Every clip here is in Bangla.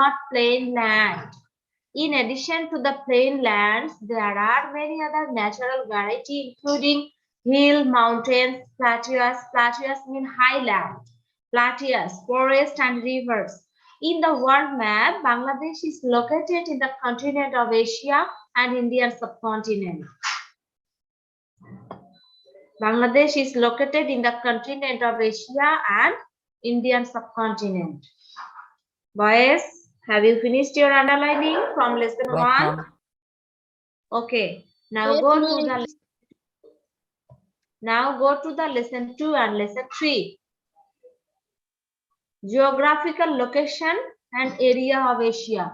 not plain land. In addition to the plain lands, there are many other natural variety, including hill, mountains, plateaus. Plateaus mean highland. Plateaus, forests, and rivers. In the world map, Bangladesh is located in the continent of Asia and Indian subcontinent. Bangladesh is located in the continent of Asia and Indian subcontinent. Boys, have you finished your underlining from lesson 1? Okay. Now go to the lesson 2 and lesson 3. Geographical location and area of Asia.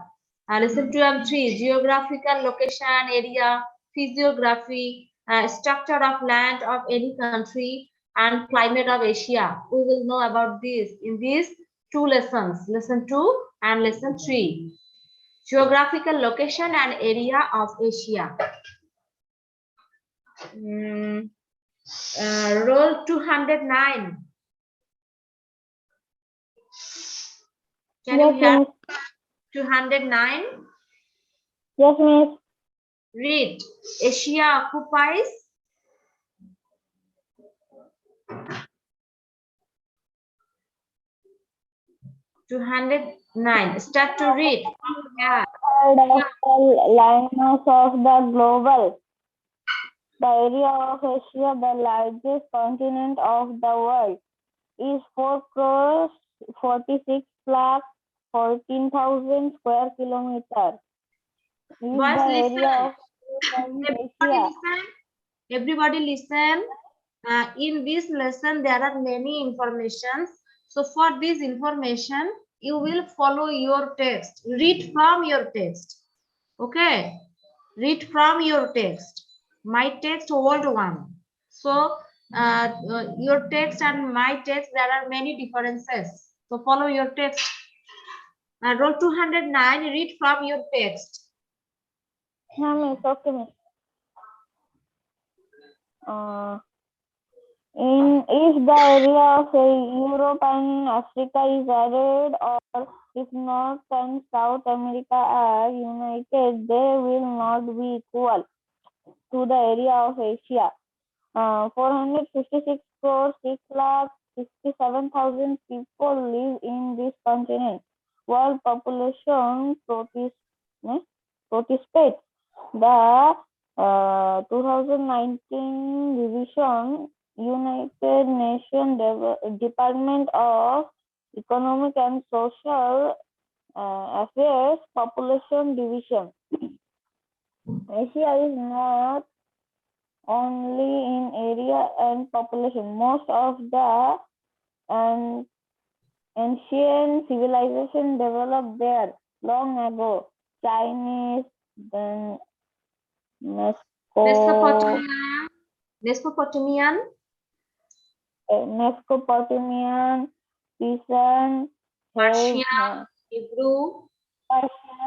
Lesson 2 and 3. Geographical location, area, physiography, structure of land of any country, and climate of Asia. We will know about this in these 2 lessons, lesson 2 and lesson 3. Geographical location and area of Asia. Roll 209. Can you hear? 209? Yes, miss. Read. Asia occupies. (209). Start to read. Yeah. The landmass of the global. The area of Asia, the largest continent of the world, is 4,46,14,000 square kilometers. Boys, listen. Everybody listen. In this lesson, there are many informations. So for this information, you will follow your text. Read from your text. Okay. Read from your text. My text, old one. So your text and my text, there are many differences. So follow your text. Roll 209. Read from your text. Miss, okay, miss. If the area of Europe and Africa is added, or if North and South America are united, they will not be equal to the area of Asia. 456 crores 6,67,000 people live in this continent. World population participates the 2019 revision United Nations Department of Economic and Social Affairs Population Division. Asia is not only in area and population. Most of the ancient civilization developed there long ago. Chinese, then Mesopotamian, Persian, Persian, Hebrew,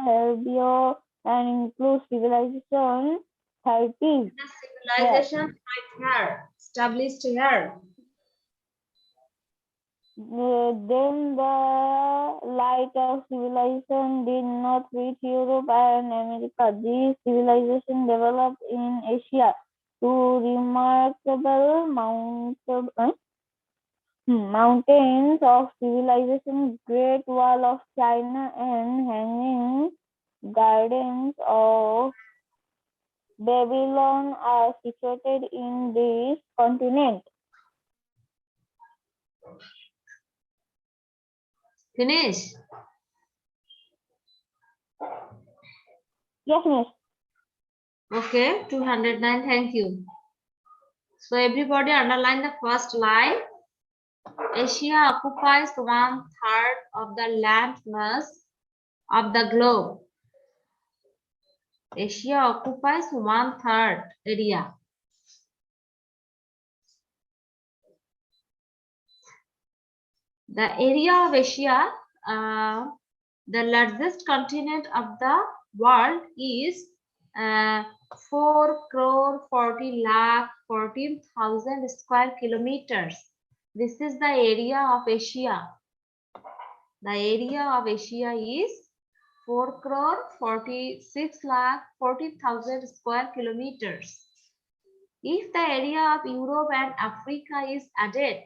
Hebrew, and includes civilization 30. The civilization right here, established here. Then the light of civilization did not reach Europe and America. These civilizations developed in Asia. Two remarkable mountains of civilization, Great Wall of China and Hanging Gardens of Babylon, are situated in this continent. Finish. Yes, miss. Okay, 209. Thank you. So everybody underline the first line. Asia occupies 1/3 of the landmass of the globe. Asia occupies 1/3 area. The area of Asia, the largest continent of the world, is 4,40,14,000 square kilometers. This is the area of Asia. The area of Asia is 4 crore 46 lakh 40,000 square kilometers. If the area of Europe and Africa is added,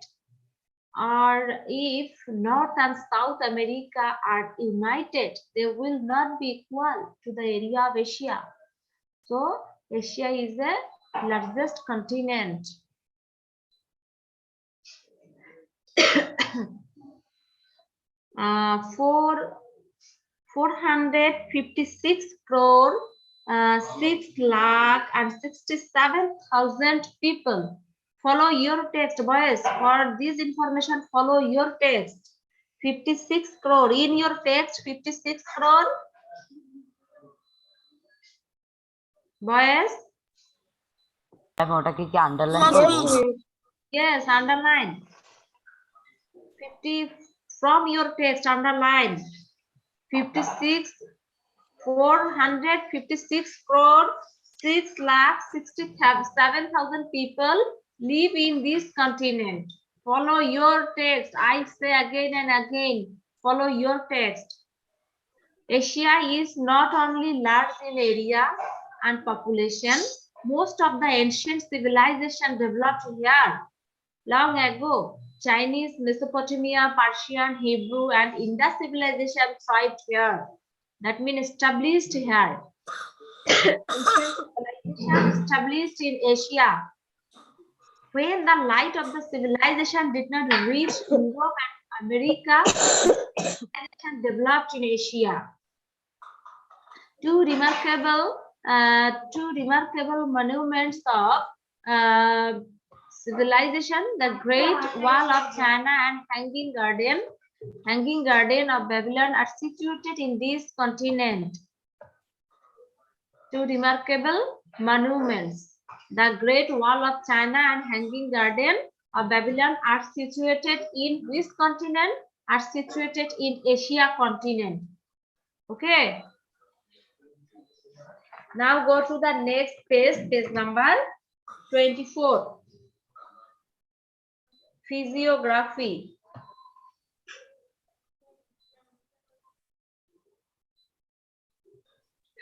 or if North and South America are united, they will not be equal to the area of Asia. So Asia is the largest continent. uh, 456 crore 6 lakh and 67,000 people. Follow your text, boys. For this information, follow your text. 56 crore in your text. 56 crore, boys. Yes, underline. 50 from your text, underline. 56 456 crore 6 lakh 67,000 people live in this continent. Follow your text. I say again and again, follow your text. Asia is not only large in area and population, most of the ancient civilization developed here. Long ago, Chinese, Mesopotamia, Persian, Hebrew, and Indus civilization thrived here. That means established here. Established in Asia. When the light of the civilization did not reach Europe and America, civilization developed in Asia. Two remarkable monuments of civilization: the Great Wall of China and Hanging Garden of Babylon are situated in this continent. Two remarkable monuments: the Great Wall of China and Hanging Garden of Babylon are situated in which continent? Are situated in Asia continent. Okay. Now go to the next page, page number 24. Physiography.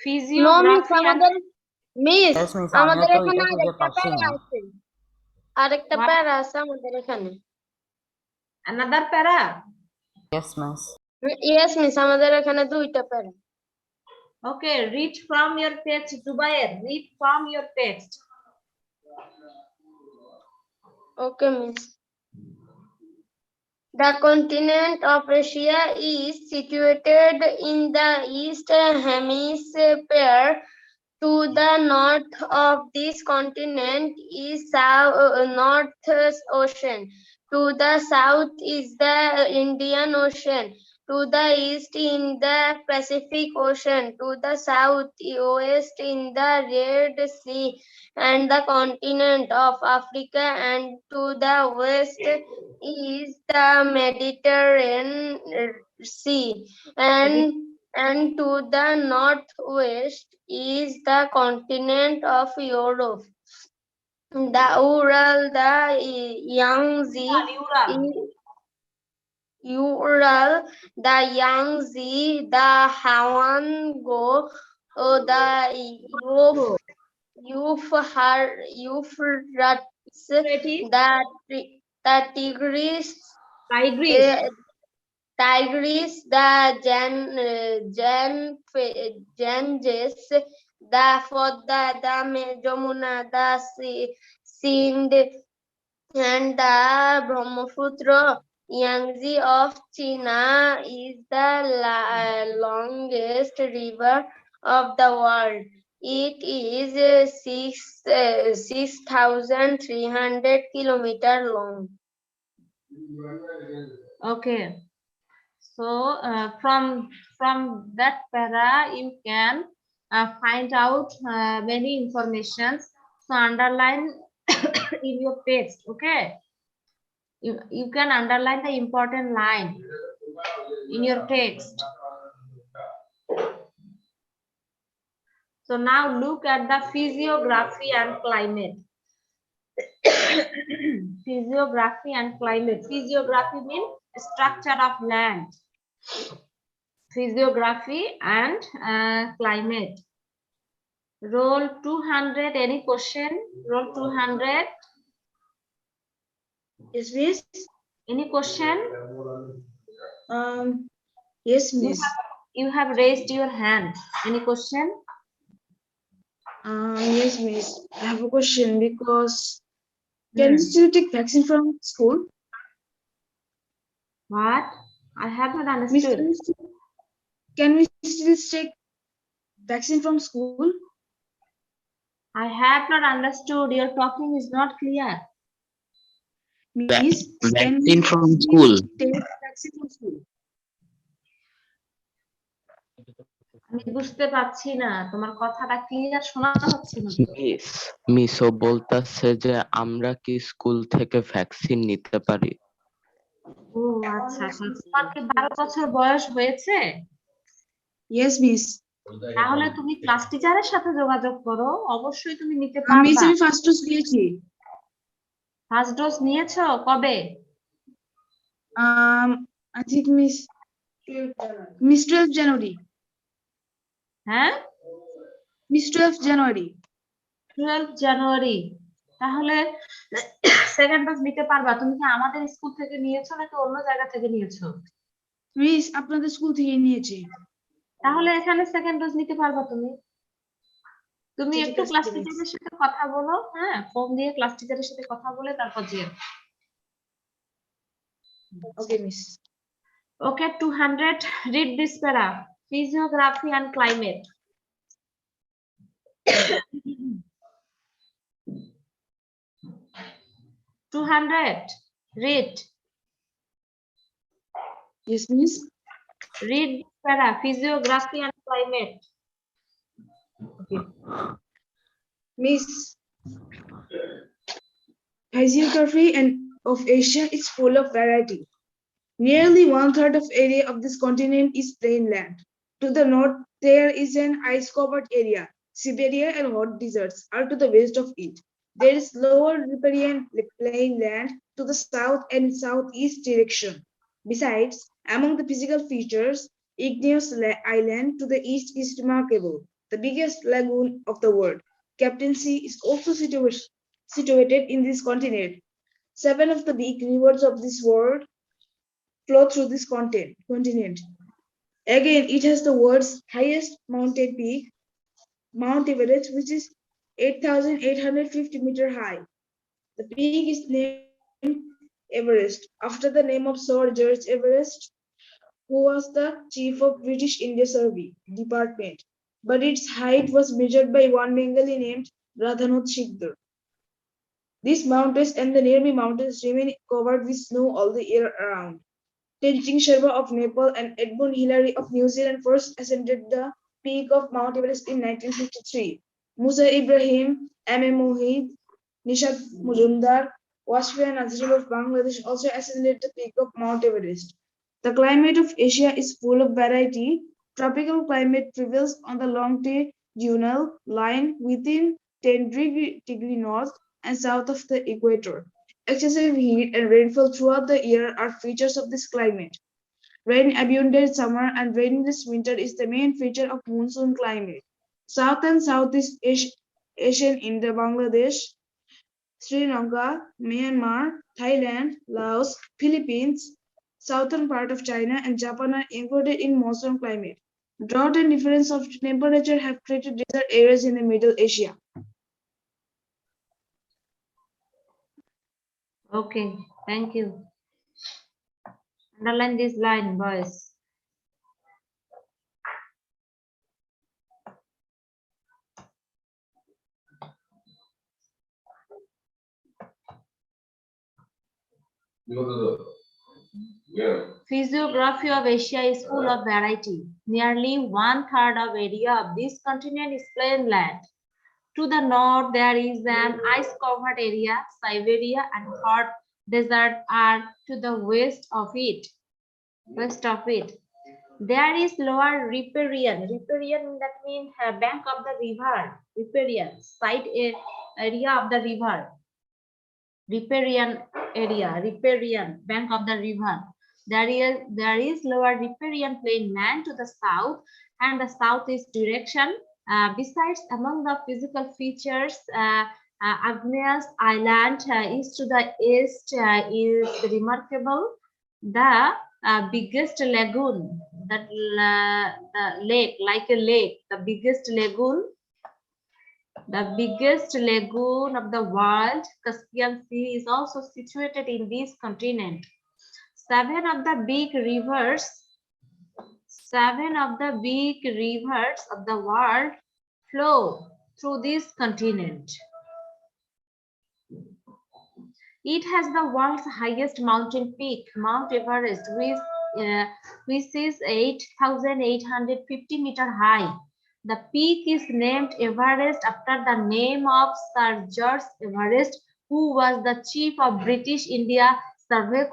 Physiography. Miss Yes, miss, আমাদের আমিও তো এখানে এটা খুঁজে আরেকটা পাচ্ছি প্যারা না। আছে আরেকটা What? প্যারা আছে আমাদের এখানে Another para? Yes, miss. Yes miss আমাদের এখানে দুইটা প্যারা Okay, read from your text, Zubair. Read from your text. Okay miss The continent of Asia is situated in the East Hemisphere. To the north of this continent is North Ocean. To the south is the Indian Ocean. To the east in the Pacific Ocean. To the southwest in the Red Sea and the continent of Africa. And to the west is the Mediterranean Sea. And to the northwest is the continent of Europe. The Ural, the Yangtze, the Yangtze, the Huanghe, the Euphrates, the Tigris, the Ganges, the Fodda, the Jamuna, the Sindh, and the Brahmaputra. Yangtze of China is the longest river of the world. It is 6,300 kilometers long. Okay. So from that para you can find out many informations. So underline in your text. Okay. You can underline the important line in your text. So now look at the physiography and climate. Physiography and climate. Physiography means structure of land. physiography and climate. Roll 200. Any question? Roll 200. Yes, miss. Any question? Yes, miss. You have raised your hand. Any question? Yes, miss. I have a question because can we still take vaccine from school? What? I have not Miss, understood. can we still take vaccine from school? I have not understood. Your talking is not clear. Miss, can we Vaccine from school. take vaccine from school? আমি বুঝতে পারছি না, তোমার কথাটা ক্লিয়ার শোনা যাচ্ছে না। মিস ও বলতাছে যে আমরা কি স্কুল থেকে ভ্যাকসিন নিতে পারি? ও আচ্ছা আচ্ছা। তোমার কি 12 বছর বয়স হয়েছে? Yes, miss. তাহলে তুমি ক্লাস টিচারের সাথে যোগাযোগ করো, অবশ্যই তুমি নিতে মিস, পারবা। আমি ফার্স্ট ডোজ নিয়েছি। ফার্স্ট ডোজ নিয়েছো কবে? I think miss 12 January. হ্যাঁ, Miss 12 January. 12 জানুয়ারি। তাহলে সেকেন্ড ডোজ নিতে পারবা। তুমি কি আমাদের স্কুল থেকে নিয়েছো নাকি অন্য জায়গা থেকে নিয়েছো? মিস আপনাদের স্কুল থেকে নিয়েছি। তাহলে এখানে সেকেন্ড ডোজ নিতে পারবা তুমি। তুমি ঠিক একটু আছে, ক্লাস মিস। টিচারের সাথে কথা বলো, হ্যাঁ, ফোন দিয়ে ক্লাস টিচারের সাথে কথা বলে তারপর যেও। Okay, miss. Okay, 200. Read this para. Physiography and climate. Read. Yes, miss. Read this para. Physiography and climate. Okay. Miss, physiography and of Asia is full of variety. Nearly 1/3 of area of this continent is plain land. To the north, there is an ice-covered area. Siberia and hot deserts are to the west of it. There is lower riparian plain land to the south and southeast direction. Besides, among the physical features, Igneous Island to the east is remarkable. The biggest lagoon of the world, Captain Sea, is also situated in this continent. 7 of the big rivers of this world flow through this continent. Again, it has the world's highest mountain peak, Mount Everest, which is 8,850 meters high. The peak is named Everest after the name of Sir George Everest, who was the chief of British India Survey Department. But its height was measured by one Bengali named Radhanath Sikdar. These mountains and the nearby mountains remain covered with snow all the year around. Tenzing Sherpa of Nepal and Edmund Hillary of New Zealand first ascended the peak of Mount Everest in 1953. Musa Ibrahim, M.A. Mohid, Nishat Mujumdar, Wasfiya Nazrul of Bangladesh also ascended the peak of Mount Everest. The climate of Asia is full of variety. Tropical climate prevails on the longitudinal line within 10° north and south of the equator. Excessive heat and rainfall throughout the year are features of this climate. Rain abundant summer and rainless winter is the main feature of monsoon climate. South and Southeast Asian India, Bangladesh, Sri Lanka, Myanmar, Thailand, Laos, Philippines, southern part of China and Japan are included in monsoon climate. Drought and difference of temperature have created desert areas in the Middle Asia. Okay, thank you. Underline this line, boys. Physiography of Asia is full of variety. Nearly 1/3 of area of this continent is plain land. To the north, there is an ice-covered area. Siberia and hot desert are to the west of it. There is lower riparian. Riparian, that means bank of the river. Riparian, side area of the river. Riparian area, riparian, bank of the river. There is lower riparian plain land to the south and the southeast direction. Besides, among the physical features, Agneas Island east to the east is remarkable. The biggest lagoon, the lake, like a lake, the biggest lagoon of the world, Caspian Sea, is also situated in this continent. Seven of the big rivers of the world flow through this continent. It has the world's highest mountain peak, Mount Everest, which is 8,850 meters high. The peak is named Everest after the name of Sir George Everest, who was the chief of British India Survey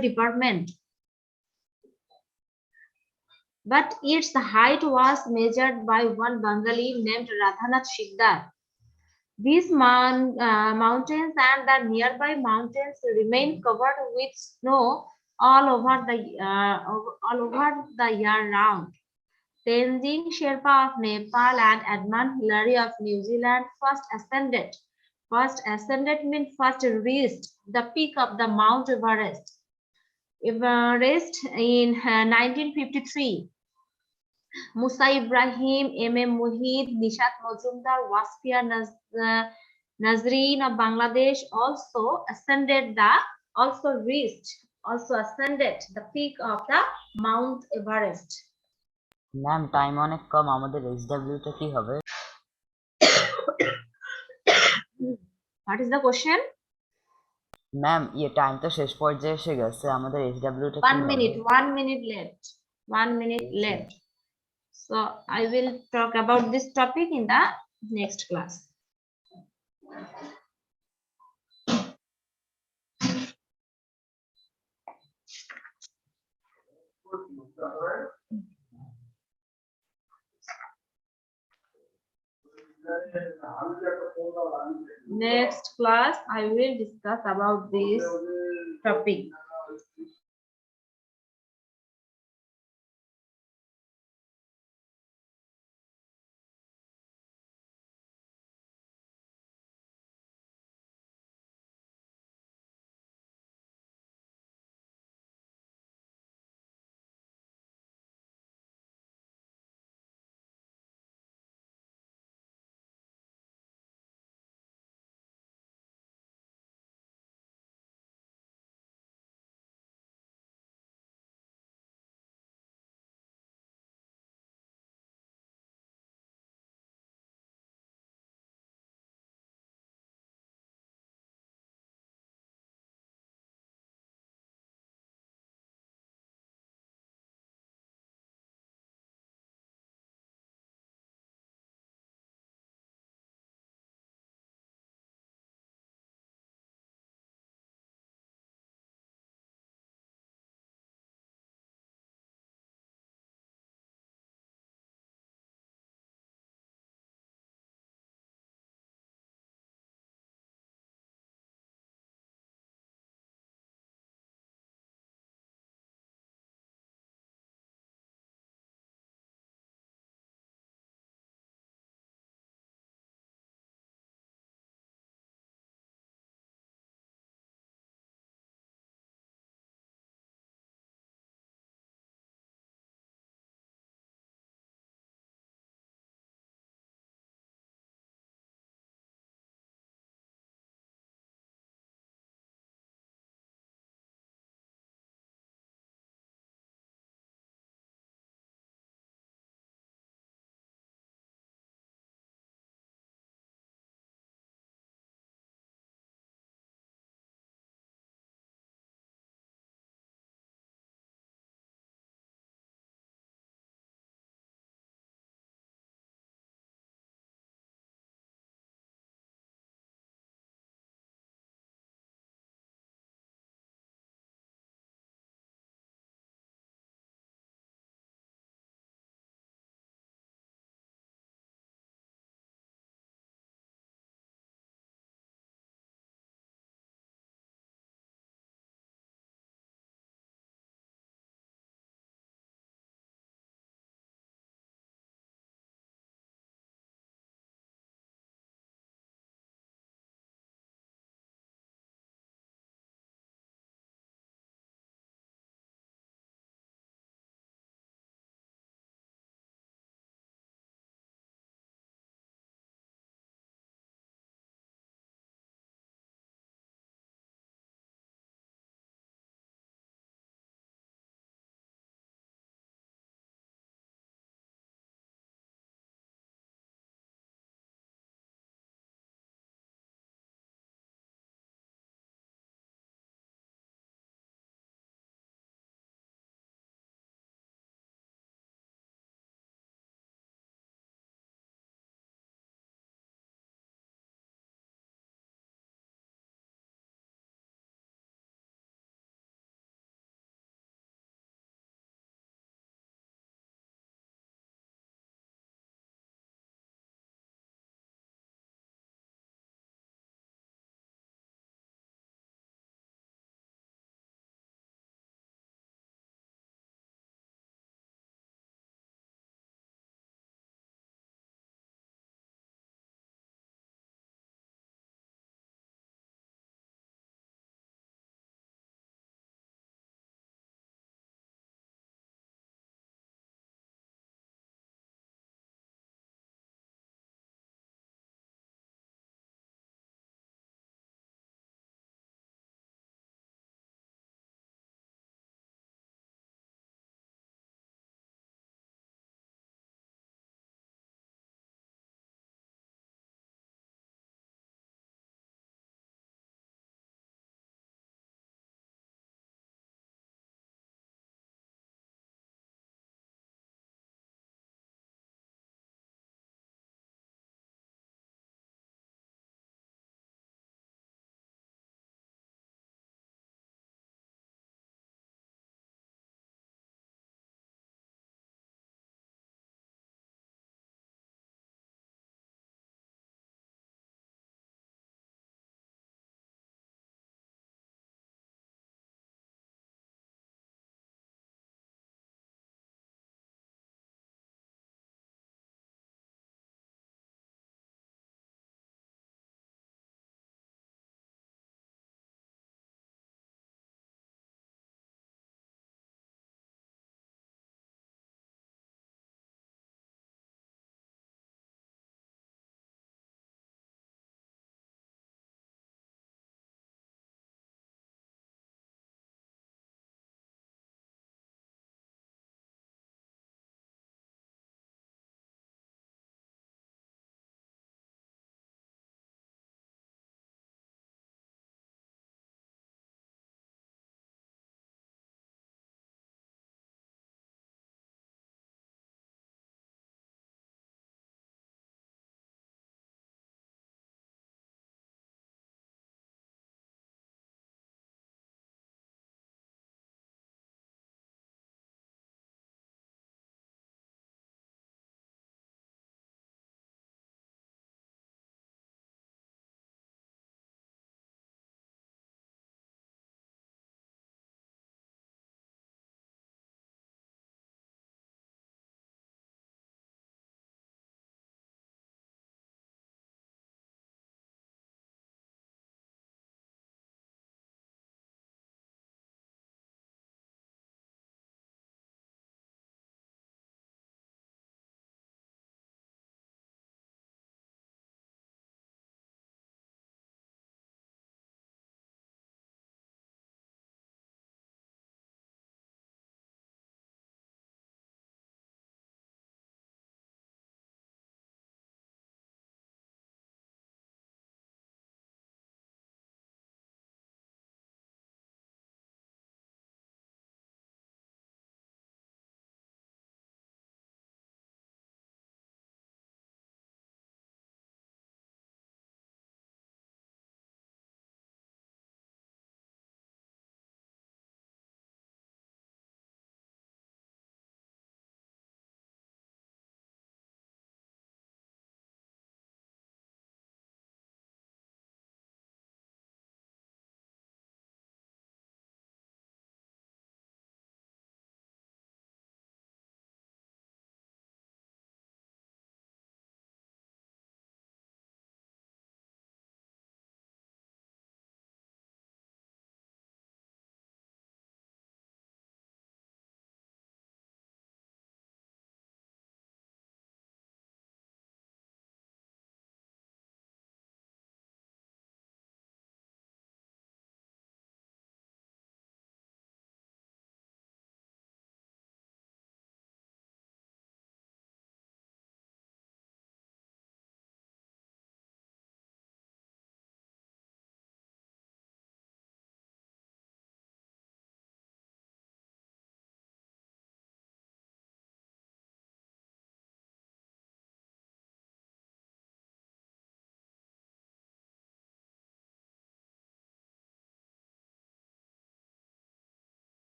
Department. But its height was measured by one Bengali named Radhanath Sikdar. These mountains and the nearby mountains remain covered with snow all over the year round. Tenzing Sherpa of Nepal and Edmund Hillary of New Zealand first ascended means first reached the peak of the Mount Everest in 1953. Musa Ibrahim, M.M. Muhid, Nishat Majumdar, Wasfia Nazreen of Bangladesh also ascended the peak of the Mount Everest. Ma'am time অনেক কম, আমাদের SW টা কি হবে? What is the question? Ma'am time তো শেষ পর্যায়ে এসে গেছে, আমাদের SW টা কি 1 হবে? minute, 1 minute left. 1 minute left. So I will talk about this topic in the next class. Next class, I will discuss about this topic.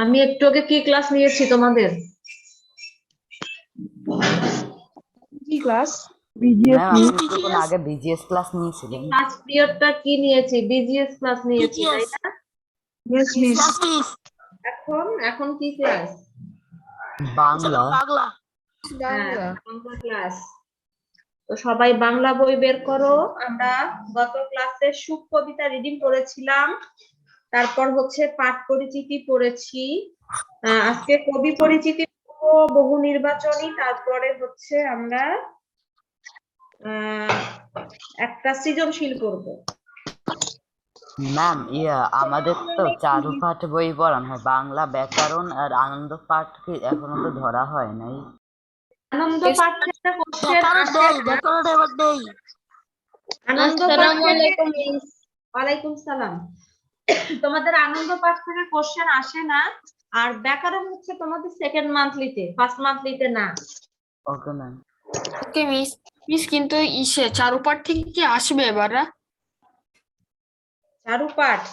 আমি একটু আগে কি ক্লাস নিয়েছি তোমাদের? কি ক্লাস? ম্যাম আপনি কিছুক্ষণ আগে বিজিএস ক্লাস নিয়েছিলেন। ফার্স্ট পিরিয়ডটা কি নিয়েছি? বিজিএস ক্লাস নিয়েছি, তাই না? Yes, miss. এখন কি ক্লাস? বাংলা। হ্যাঁ, বাংলা ক্লাস। তো সবাই বাংলা বই বের করো। আমরা গত ক্লাসে সুখ কবিতা রিডিং করেছিলাম, তারপর হচ্ছে পাঠ পরিচিতি পড়েছি, আজকে কবি পরিচিতি পড়বো, বহু নির্বাচনী, তারপরে হচ্ছে আমরা একটা সৃজনশীল পড়বো। ম্যাম আমাদের তো চারুপাঠ বই পড়ানো হয়, বাংলা ব্যাকরণ আর আনন্দ পাঠ কি এখনো তো ধরা হয় নাই। আনন্দ পাঠ থেকে কোশ্চেন আসে না। আনন্দ পাঠ আসসালামু থেকে আলাইকুম মিস। ওয়ালাইকুম সালাম। তোমাদের আনন্দ পাঠ থেকে কোশ্চেন আসে না, আর ব্যাকরণ হচ্ছে তোমাদের সেকেন্ড মান্থলিতে, ফার্স্ট মান্থলিতে না। Okay ma'am. ওকে মিস। মিস কিন্তু ইসে চারুপাঠ থেকে কি আসবে এবারে?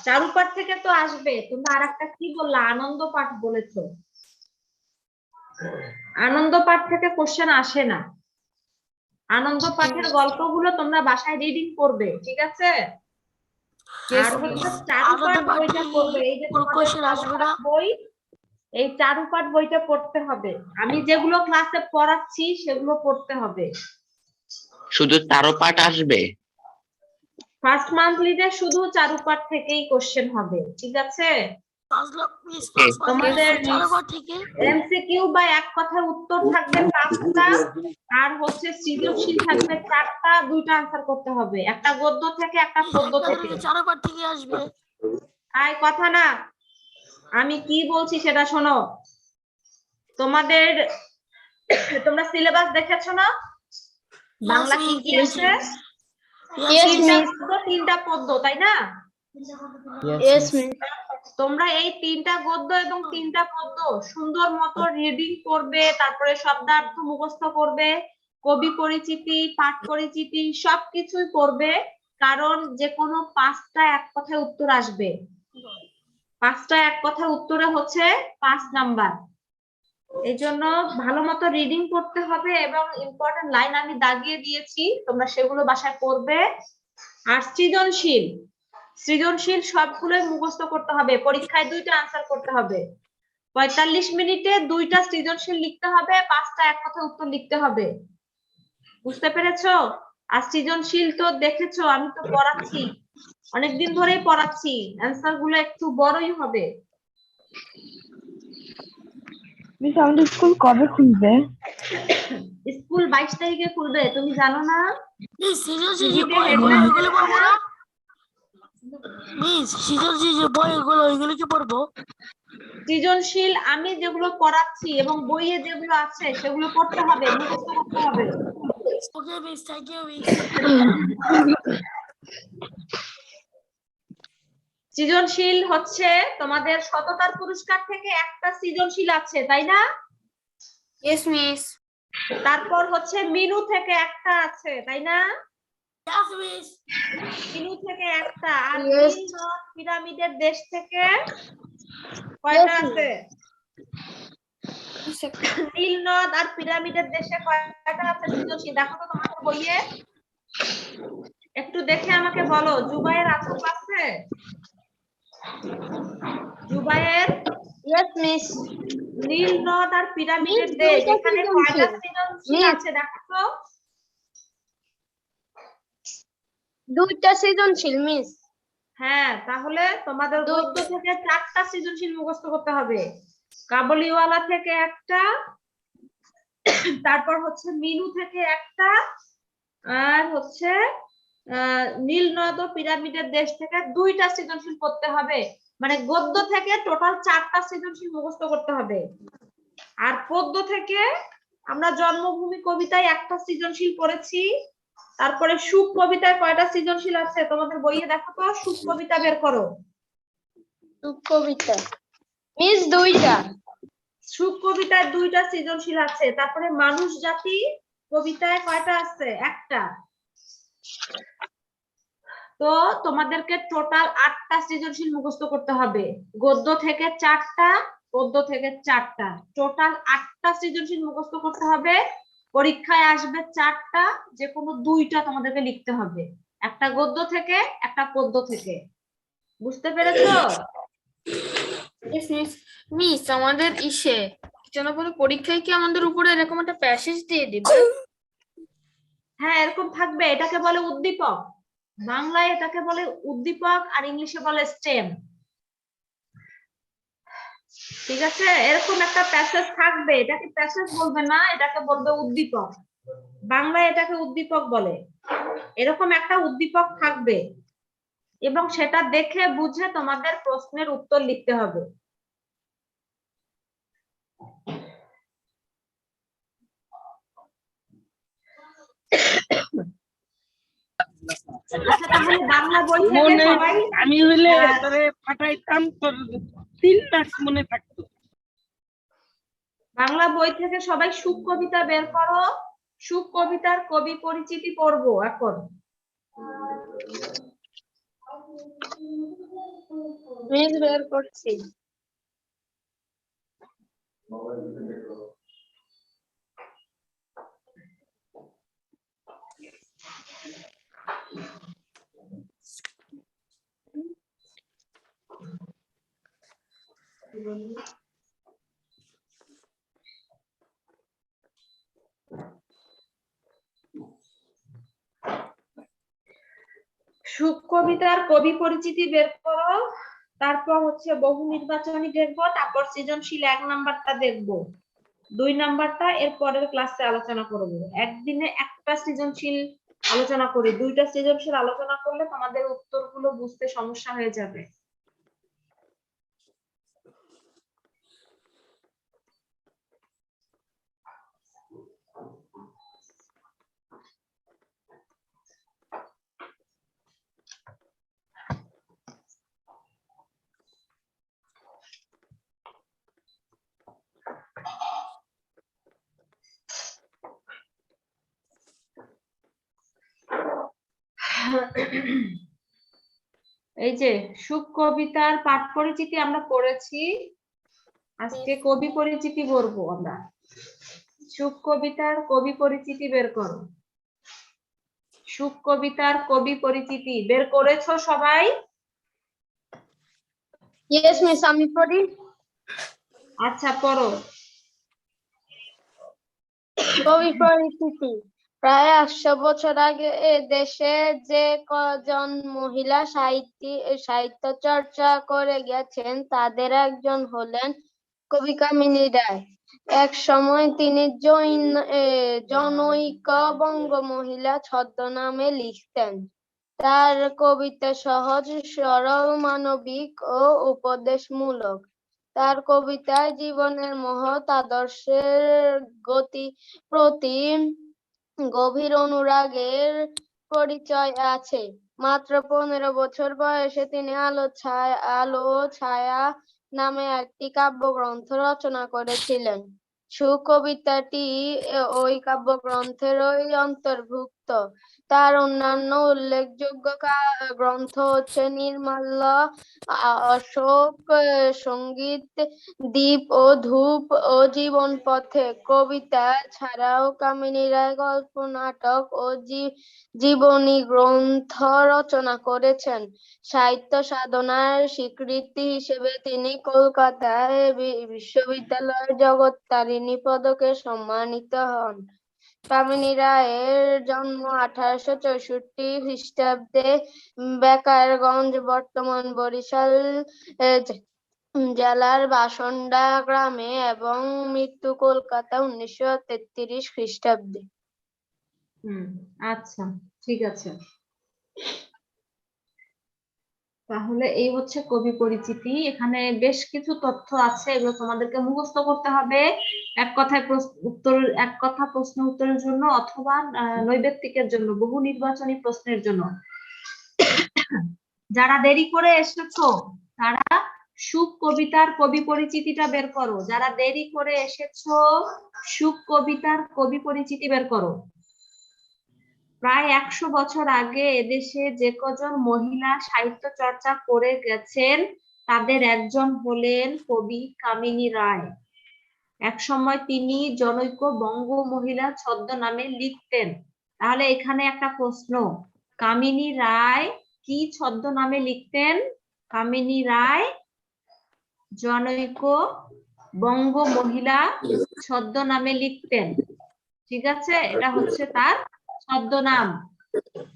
চারুপাঠ থেকে তো আসবে। তোমরা আরেকটা কি বললা? আনন্দ পাঠ বলেছো। আনন্দ পাঠ থেকে কোশ্চেন আসে না। আনন্দ পাঠের গল্পগুলো তোমরা বাসায় রিডিং করবে, ঠিক আছে? আর হচ্ছে চারুপাঠ বইটা পড়বে। এই যে তোমাদের চারুপাঠ বই, এই চারুপাঠ বইটা পড়তে হবে। আমি যেগুলো ক্লাসে পড়াচ্ছি সেগুলো পড়তে হবে। শুধু চারুপাঠ আসবে? ফার্স্ট মান্থলিতে শুধু চারুপাঠ থেকেই কোশ্চেন হবে, ঠিক আছে? তোমাদের এমসিকিউ বা এক কথায় উত্তর থাকবে 5টা, আর হচ্ছে সৃজনশীল থাকবে 4টা, 2টা আনসার করতে হবে, একটা গদ্য থেকে একটা পদ্য থেকে। চারুপাঠ থেকে আসবে। আই কথা না, আমি কি বলছি সেটা শোনো। তোমরা সিলেবাস দেখেছো না? বাংলা কি কি আছে? তিনটা পদ্য, তাই না? তোমরা এই 3টা গদ্য এবং 3টা পদ্য সুন্দর মতো রিডিং করবে, তারপরে শব্দার্থ মুখস্থ করবে, কবি পরিচিতি, পাঠ পরিচিতি সবকিছুই করবে। কারণ যে কোনো 5টা এক কথায় উত্তর আসবে। 5টা এক কথায় উত্তরে হচ্ছে 5 নাম্বার। এই জন্য ভালো মতো রিডিং করতে হবে, এবং ইম্পর্টেন্ট লাইন আমি দাগিয়ে দিয়েছি, তোমরা সেগুলো বাসায় পড়বে। আর সৃজনশীল সবগুলোই মুখস্থ করতে হবে। পরীক্ষায় 2টা আনসার করতে হবে। 45 মিনিটে 2টা সৃজনশীল লিখতে হবে, 5টা এক কথা উত্তর লিখতে হবে। বুঝতে পেরেছো? আর সৃজনশীল তো দেখেছো, আমি তো পড়াচ্ছি, অনেকদিন ধরেই পড়াচ্ছি, অ্যান্সার গুলো একটু বড়ই হবে। মিস আমাদের স্কুল কবে খুলবে? স্কুল 22 তারিখে খুলবে, তুমি জানো না? সৃজনশীল আমি যেগুলো পড়াচ্ছি এবং বইয়ে যেগুলো আছে সেগুলো পড়তে হবে, মুখস্থ করতে হবে। সৃজনশীল হচ্ছে তোমাদের সততার পুরস্কার থেকে একটা সৃজনশীল আছে, তাই না? Yes miss. তারপর হচ্ছে মিনু থেকে একটা আছে, তাই না? Yes miss. মিনু থেকে একটা, আর নীল নদ পিরামিডের দেশ থেকে কয়টা আছে? নীল নদ আর পিরামিডের দেশে কয়টা আছে সৃজনশীল? দেখো তো তোমাদের বইয়ে, একটু দেখে আমাকে বলো। জুবায়ের আচুক আছে? জুবায়ের? Yes miss. নীল নদ আর পিরামিডের দেশ, এখানে কয়টা সৃজনশীল আছে দেখো তো? দুইটা সৃজনশীল মিস। হ্যাঁ, তাহলে তোমাদের দুই- গদ্য থেকে 4টা সৃজনশীল মুখস্থ করতে হবে। কাবুলিওয়ালা থেকে একটা, তারপর হচ্ছে মিনু থেকে একটা, আর হচ্ছে নীল নদ ও পিরামিডের দেশ থেকে 2টা সৃজনশীল করতে হবে। মানে গদ্য থেকে টোটাল 4টা সৃজনশীল মুখস্থ করতে হবে। আর পদ্য থেকে আমরা জন্মভূমি কবিতায় একটা সৃজনশীল করেছি। তারপরে সুখ কবিতায় কয়টা সৃজনশীল আছে তোমাদের বইয়ে দেখো তো, সুখ কবিতা বের করো। কবিতা মিস দুইটা। সুখ কবিতায় 2টা সৃজনশীল আছে। তারপরে মানুষ জাতি কবিতায় কয়টা আছে? একটা। তো তোমাদেরকে টোটাল 8টা সৃজনশীল মুখস্থ করতে হবে। গদ্য থেকে 4টা, পদ্য থেকে 4টা, টোটাল 8টা সৃজনশীল মুখস্থ করতে হবে। পরীক্ষায় আসবে 4টা, যে কোনো 2টা তোমাদেরকে লিখতে হবে, একটা গদ্য থেকে একটা পদ্য থেকে। বুঝতে পেরেছো? মিস আমাদের যেন করে পরীক্ষায় কি আমাদের উপরে এরকম একটা প্যাসেজ দিয়ে দিবে? হ্যাঁ, এরকম থাকবে। এটাকে বলে উদ্দীপক। বাংলায় এটাকে বলে উদ্দীপক, আর ইংলিশে বলে স্টেম। ঠিক আছে, এরকম একটা প্যাসেজ থাকবে। এটাকে প্যাসেজ বলবে না, এটাকে বলবে উদ্দীপক। বাংলায় এটাকে উদ্দীপক বলে। এরকম একটা উদ্দীপক থাকবে, এবং সেটা দেখে বুঝে তোমাদের প্রশ্নের উত্তর লিখতে হবে। আচ্ছা, তাহলে বাংলা বই থেকে সবাই আমি হইলে তোরে পাঠাইতাম, তোর 3 মাস মনে থাকতো। বাংলা বই থেকে সবাই সুখ কবিতা বের করো। সুখ কবিতার কবি পরিচিতি পড়বো এখন। মিস বের করছি। সুখ কবিতার কবি পরিচিতি বের করো। তারপর হচ্ছে বহু নির্বাচনী দেখবো, তারপর সৃজনশীল 1 নাম্বারটা দেখবো, 2 নাম্বারটা এর পরের ক্লাসে আলোচনা করব। একদিনে একটা সৃজনশীল আলোচনা করি, 2টা সৃজনশীল আলোচনা করলে তোমাদের উত্তরগুলো বুঝতে সমস্যা হয়ে যাবে। এই যে সুখ কবিতার পাঠ পরিচিতি আমরা পড়েছি, আজকে কবি পরিচিতি পড়বো আমরা। সুখ কবিতার কবি পরিচিতি বের করো। সুখ কবিতার কবি পরিচিতি বের করেছো সবাই? ইয়েস মিস, আমি পড়ি। আচ্ছা, পড়ো। কবি পরিচিতি। প্রায় 800 বছর আগে এ দেশে যে কজন মহিলা সাহিত্য চর্চা করে গেছেন তাদের একজন হলেন কবি কামিনী রায়। এক সময় তিনি জনৈক বঙ্গ মহিলা ছদ্মনামে লিখতেন। তার কবিতা সহজ সরল, মানবিক ও উপদেশমূলক। তার কবিতায় জীবনের মহৎ আদর্শের প্রতি গভীর অনুরাগের পরিচয় আছে। মাত্র 15 বছর বয়সে তিনি আলো ছায়া নামে একটি কাব্যগ্রন্থ রচনা করেছিলেন। সুখ কবিতাটি ওই কাব্যগ্রন্থেরই অন্তর্ভুক্ত। তার অন্যান্য উল্লেখযোগ্য গ্রন্থ হচ্ছে নির্মাল্য, অশোক, সঙ্গীত, দীপ ও ধূপ ও জীবন পথে। কবিতা ছাড়াও কামিনী রায় গল্প, নাটক ও জীবনী গ্রন্থ রচনা করেছেন। সাহিত্য সাধনার স্বীকৃতি হিসেবে তিনি কলকাতায় বিশ্ববিদ্যালয়ের জগত্তারিণী পদকে সম্মানিত হন। কামিনী রায়ের জন্ম 1864 খ্রিস্টাব্দে বেকারগঞ্জ বর্তমান বরিশাল জেলার বাসন্ডা গ্রামে এবং মৃত্যু কলকাতা 1933 খ্রিস্টাব্দে। আচ্ছা, ঠিক আছে। তাহলে এই হচ্ছে কবি পরিচিতি। এখানে বেশ কিছু তথ্য আছে, এগুলো তোমাদেরকে মুখস্থ করতে হবে এক কথায় এক কথা প্রশ্ন উত্তরের জন্য অথবা নৈবেত্তিকের জন্য, বহু নির্বাচনী প্রশ্নের জন্য। যারা দেরি করে এসেছো তারা সুখ কবিতার কবি পরিচিতিটা বের করো। যারা দেরি করে এসেছো সুখ কবিতার কবি পরিচিতি বের করো। প্রায় 100 বছর আগে এদেশে যে কজন মহিলা সাহিত্য চর্চা করে গেছেন তাদের একজন হলেন কবি কামিনী রায়। এক সময় তিনি জনৈক বঙ্গ মহিলা ছদ্মনামে লিখতেন। তাহলে এখানে একটা প্রশ্ন, কামিনী রায় কি ছদ্মনামে লিখতেন? কামিনী রায় জনৈক বঙ্গ মহিলা ছদ্মনামে লিখতেন। ঠিক আছে, এটা হচ্ছে তার ছদ্মনাম।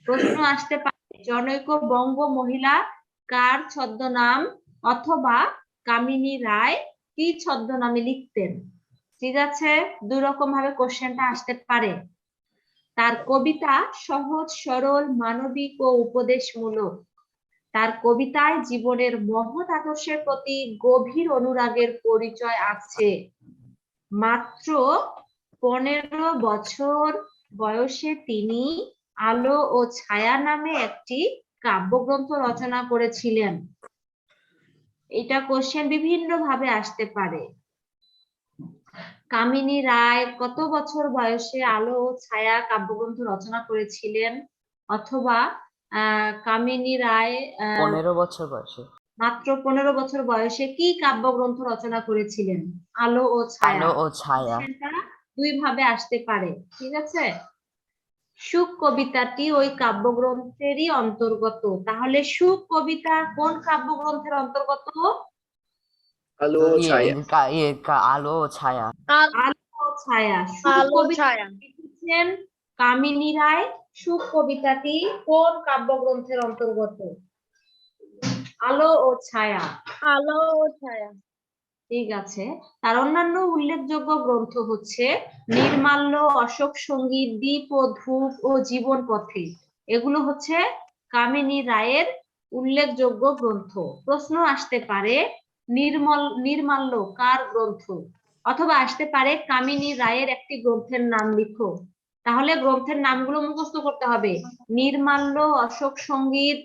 প্রশ্ন আসতে পারে জনৈক বঙ্গ মহিলা কার ছদ্মনাম, অথবা কামিনী রায় কি ছদ্মনামে লিখতেন। ঠিক আছে, দুই রকম ভাবে কোশ্চেনটা আসতে পারে। তার কবিতা সহজ সরল মানবিক ও উপদেশমূলক। তার কবিতায় জীবনের মহৎ আদর্শের প্রতি গভীর অনুরাগের পরিচয় আছে। মাত্র 15 বছর বয়সে তিনি আলো ও ছায়া নামে একটি কাব্যগ্রন্থ রচনা করেছিলেন। এটা কোশ্চেন বিভিন্ন ভাবে আসতে পারে। কামিনী রায় কত বছর বয়সে আলো ও ছায়া কাব্যগ্রন্থ রচনা করেছিলেন, অথবা কামিনী রায় 15 বছর বয়সে, মাত্র 15 বছর বয়সে কি কাব্যগ্রন্থ রচনা করেছিলেন? আলো ও ছায়া। আলো ও ছায়া দুই ভাবে আসতে পারে। ঠিক আছে, সুখ কবিতাটি ওই কাব্যগ্রন্থেরই অন্তর্গত। তাহলে সুখ কবিতা কোন কাব্যগ্রন্থের অন্তর্গত? আলো ও ছায়া। আলো ও ছায়া। আলো ও ছায়া। সুখ কবিতা লিখেছেন কামিনী রায়। সুখ কবিতাটি কোন কাব্যগ্রন্থের অন্তর্গত? আলো ও ছায়া। আলো ও ছায়া। ঠিক আছে, তার অন্যান্য উল্লেখযোগ্য গ্রন্থ হচ্ছে নির্মাল্য, অশোক সঙ্গীত, দ্বীপ ও ধূপ ও জীবন পথে। এগুলো হচ্ছে কামিনী রায়ের উল্লেখযোগ্য গ্রন্থ। প্রশ্ন আসতে পারে নির্মাল্য কার গ্রন্থ, অথবা আসতে পারে কামিনী রায়ের একটি গ্রন্থের নাম লিখো। তাহলে গ্রন্থের নামগুলো মুখস্থ করতে হবে। নির্মাল্য, অশোক সঙ্গীত,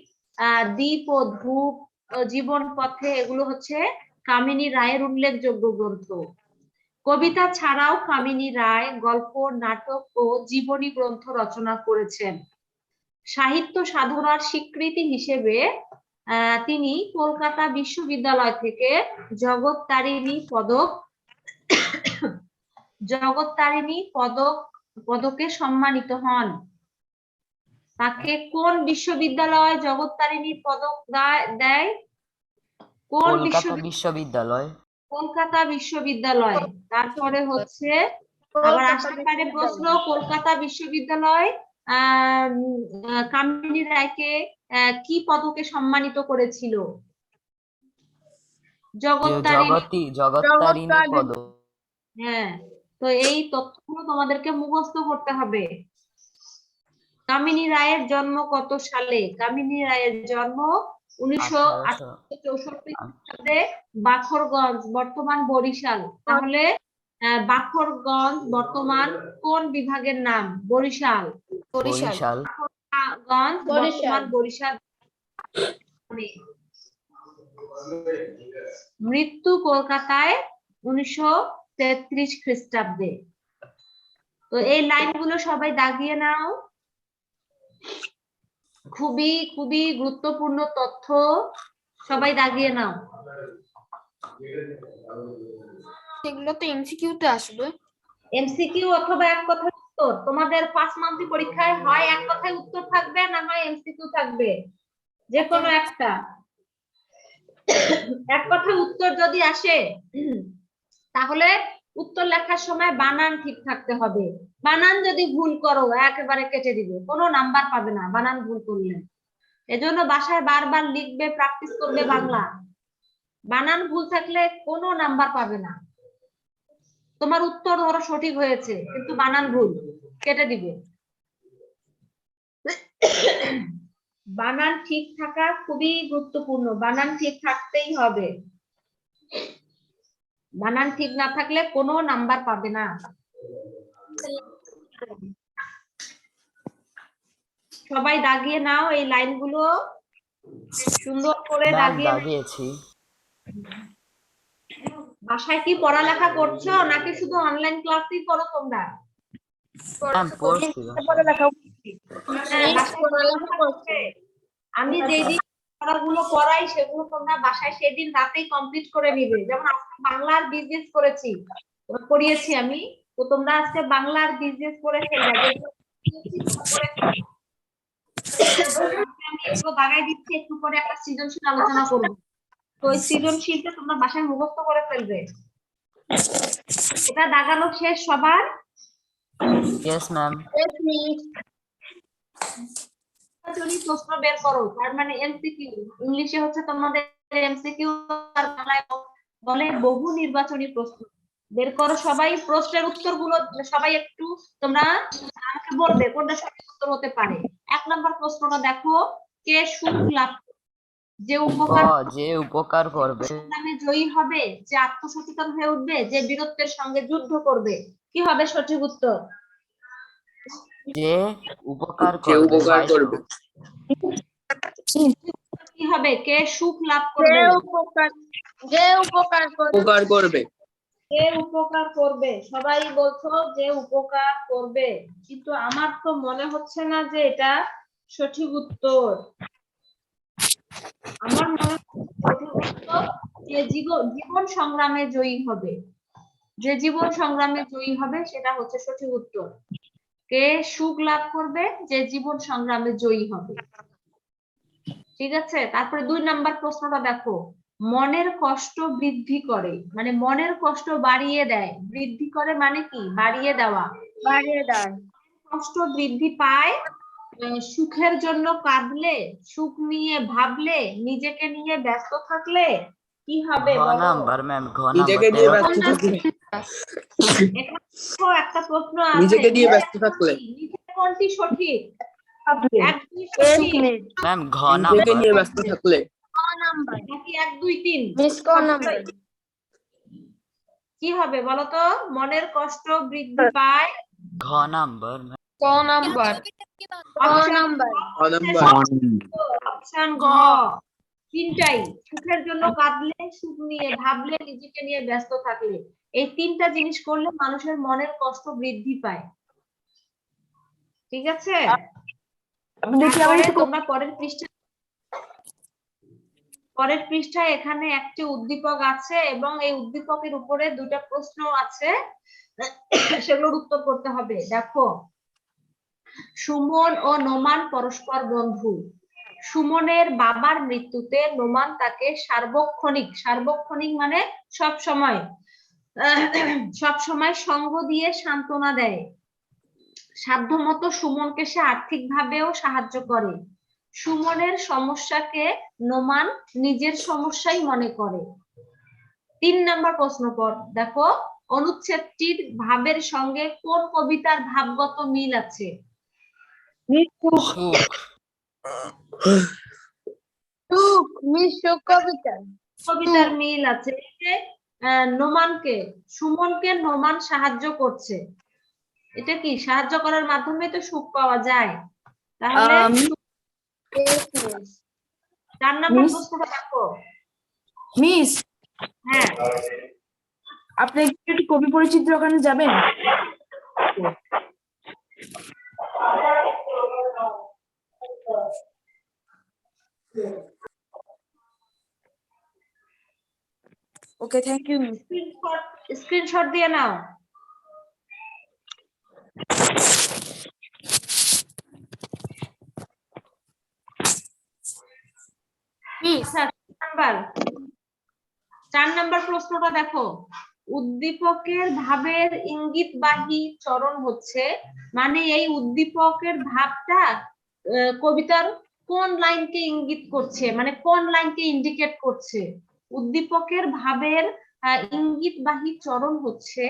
দ্বীপ ও ধূপ, জীবন পথে, এগুলো হচ্ছে কামিনী রায়ের উল্লেখযোগ্য গ্রন্থ। কবিতা ছাড়াও কামিনী রায় গল্প, নাটক ও জীবনী গ্রন্থ রচনা করেছেন। সাহিত্য সাধনার স্বীকৃতি হিসেবে তিনি কলকাতা বিশ্ববিদ্যালয় থেকে জগত্তারিণী পদকে সম্মানিত হন। তাকে কোন বিশ্ববিদ্যালয় জগত্তারিণী পদক দেয়? কোন বিশ্ববিদ্যালয়? কলকাতা বিশ্ববিদ্যালয়। তারপরে হচ্ছে আবার আসতে পারে প্রশ্ন, কলকাতা বিশ্ববিদ্যালয় কামিনী রায়কে কি পদকে সম্মানিত করেছিল? জগত্তারিণী পদক। হ্যাঁ, তো এই তথ্যগুলো তোমাদেরকে মুখস্থ করতে হবে। কামিনী রায়ের জন্ম কত সালে? কামিনী রায়ের জন্ম 1964 সালে বাখরগঞ্জ বর্তমান বরিশাল। তাহলে বাখরগঞ্জ বর্তমান কোন বিভাগের নাম? বরিশাল। বাখরগঞ্জ বর্তমান বরিশাল। মৃত্যু কলকাতায় 1933 খ্রিস্টাব্দে। তো এই লাইনগুলো সবাই দাগিয়ে নাও। খুবই খুবই গুরুত্বপূর্ণ তথ্য, সবাই দাগিয়ে নাও। এগুলো তো এমসিকিউ তে আসবে। এমসিকিউ অথবা এক কথায় উত্তর। তোমাদের ফার্স্ট মান্থলি পরীক্ষায় হয় এক কথায় উত্তর থাকবে, না হয় এমসিকিউ থাকবে, যে কোনো একটা। এক কথায় উত্তর যদি আসে তাহলে উত্তর লেখার সময় বানান ঠিক থাকতে হবে। বানান যদি ভুল করো একেবারে কেটে দিবে, কোনো নাম্বার পাবে না বানান ভুল করলে। এজন্য বাসায় বারবার লিখবে, প্র্যাকটিস করবে বাংলা। বানান ভুল থাকলে কোনো নাম্বার পাবে না। তোমার উত্তর ধরো সঠিক হয়েছে কিন্তু বানান ভুল, কেটে দিবে। বানান ঠিক থাকা খুবই গুরুত্বপূর্ণ, বানান ঠিক থাকতেই হবে। বানান ঠিক না থাকলে কোনো নাম্বার পাবে না। সবাই দাগিয়ে নাও এই লাইনগুলো, সুন্দর করে ম্যাম দাগিয়ে নাও। দাগিয়েছি। বাসায় কি পড়ালেখা করছো নাকি শুধু অনলাইন ক্লাসই করো তোমরা? ম্যাম পড়ছি। হ্যাঁ, বাসায় পড়ালেখা করছে। আমি যেদিন পড়াগুলো পড়াই সেগুলো তোমরা বাসায় সেদিন রাতেই কমপ্লিট করে নিবে। যেমন আজকে বাংলার বিজনেস করেছি, পড়িয়েছি আমি, তো তোমরা আজকে বাংলার বিজনেস করে ফেলবে। আমি এগুলো দাগাই দিচ্ছি, একটু পরে একটা সৃজনশীল আলোচনা করবো। তো ওই সৃজনশীলটা তোমরা বাসায় মুখস্থ করে ফেলবে। এটা দাগানো শেষ সবার? Yes ma'am. প্রশ্ন বের করো, তার মানে এমসিকিউ। ইংলিশে হচ্ছে তোমাদের এমসিকিউ, আর বাংলায় বলে বহু নির্বাচনী প্রশ্ন। বের করো সবাই প্রশ্নের উত্তরগুলো, সবাই একটু তোমরা আমাকে বলবে কোনটা সঠিক উত্তর হতে পারে। 1 নম্বর প্রশ্নটা দেখো, কে সুখ লাভ যে উপকার করবে, নামে জয়ী হবে, যে আত্মসচেতন হয়ে উঠবে, যে বীরত্বের সঙ্গে যুদ্ধ করবে। কি হবে সঠিক উত্তর? যে উপকার করবে। কি হবে? কে সুখ লাভ করবে? যে উপকার করবে। যে উপকার করবে। সবাই বলছো যে উপকার করবে, কিন্তু আমার তো মনে হচ্ছে না যে এটা সঠিক উত্তর। আমার মনে হচ্ছে যে জীবন সংগ্রামে জয়ী হবে, যে জীবন সংগ্রামে জয়ী হবে সেটা হচ্ছে সঠিক উত্তর। কে সুখ লাভ করবে? যে জীবন সংগ্রামে জয়ী হবে। ঠিক আছে, তারপরে 2 নাম্বার প্রশ্নটা দেখো, মনের কষ্ট বৃদ্ধি করে, মানে মনের কষ্ট বাড়িয়ে দেয়। বৃদ্ধি করে মানে কি? বাড়িয়ে দেওয়া। কষ্ট বৃদ্ধি পায় সুখের জন্য কাঁদলে, সুখ নিয়ে ভাবলে, নিজেকে নিয়ে ব্যস্ত থাকলে। কি হবে ঘ বলো? নাম্বার ম্যাম, ঘ নিজেকে নিয়ে ব্যস্ত থাকলে। একটা প্রশ্ন আছে, নিজেকে নিয়ে ব্যস্ত থাকলে। নিজের কোনটি সঠিক? ম্যাম ঘ নিজেকে নাম্বার। নিয়ে ব্যস্ত থাকলে। নাকি 1 2 3? কি হবে বলো তো? মনের কষ্ট বৃদ্ধি পায়। ঘ নাম্বার। ক নাম্বার। অপশন গ। তিনটাই, সুখের জন্য কাঁদলে, সুখ নিয়ে ভাবলে, নিজেকে নিয়ে ব্যস্ত থাকলে। এই 3টা জিনিস করলে মানুষের মনের কষ্ট বৃদ্ধি পায়। ঠিক আছে, তারপরে তোমরা পরের পৃষ্ঠায় এখানে একটি উদ্দীপক আছে এবং এই উদ্দীপকের উপরে 2টা প্রশ্ন আছে, সেগুলোর উত্তর করতে হবে। দেখো, সুমন ও নোমান পরস্পর বন্ধু। সুমনের বাবার মৃত্যুতে নোমান তাকে সার্বক্ষণিক মানে সব সময় সঙ্গ দিয়ে সান্ত্বনা দেয়। সাধ্যমতো সুমনকে সে আর্থিকভাবেও সাহায্য করে। সুমনের সমস্যাকে নোমান নিজের সমস্যাই মনে করে। 3 নাম্বার প্রশ্ন পর দেখো, অনুচ্ছেদটির ভাবের সঙ্গে কোন কবিতার ভাবগত মিল আছে? কবিতার মিল আছে। সুমনকে নোমান সাহায্য করছে, এটা কি সাহায্য করার মাধ্যমে তো সুখ পাওয়া যায়। তাহলে 4 নাম্বার প্রশ্নটা দেখো। মিস, হ্যাঁ, আপনি একটু কবি পরিচিতির ওখানে যাবেন? ওকে, থ্যাংক ইউ মিস। স্ক্রিনশট দিয়ে নাও। মিস 4 নাম্বার প্রশ্নটা দেখো, উদ্দীপকের ভাবের ইঙ্গিতবাহী চরণ হচ্ছে, মানে এই উদ্দীপকের ভাবটা কবিতার কোন লাইনকে ইঙ্গিত করছে, মানে কোন লাইনকে ইন্ডিকেট করছে। উদ্দীপকের ভাবের ইঙ্গিতবাহী চরণ হচ্ছে